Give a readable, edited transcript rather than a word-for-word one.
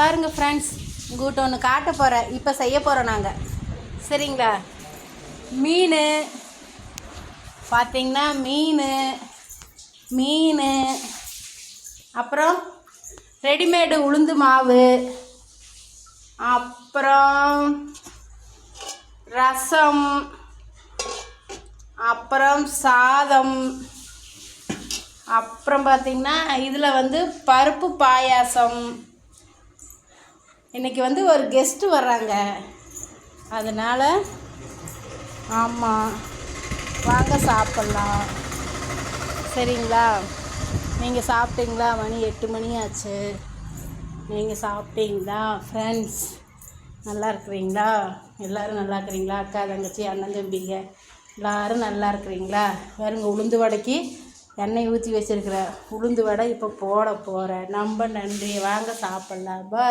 பாருங்க ஃப்ரெண்ட்ஸ், உங்கள்கிட்ட ஒன்று காட்ட போகிறேன். இப்போ செய்ய போகிறோம் நாங்கள். சரிங்களா? மீன் பார்த்தீங்கன்னா மீன் அப்புறம் ரெடிமேடு உளுந்து மாவு, அப்புறம் ரசம், அப்புறம் சாதம், அப்புறம் பார்த்திங்கன்னா இதில் வந்து பருப்பு பாயாசம். இன்றைக்கி வந்து ஒரு கெஸ்ட்டு வர்றாங்க, அதனால் ஆமாம் வாங்க சாப்பிட்லாம். சரிங்களா? நீங்கள் சாப்பிட்டீங்களா? மணி 8 மணி ஆச்சு. நீங்கள் சாப்பிட்டீங்களா ஃப்ரெண்ட்ஸ்? நல்லா இருக்கிறீங்களா? எல்லோரும் நல்லா இருக்கிறீங்களா? அக்கா தங்கச்சி அண்ணன் தம்பிங்க எல்லோரும் நல்லா இருக்கிறீங்களா? பாருங்க, உளுந்து வடைக்கு எண்ணெய் ஊற்றி வச்சுருக்கிறேன். உளுந்து வடை இப்போ போட போகிறேன். ரொம்ப நன்றி. வாங்க சாப்பிட்லாம். பாய்.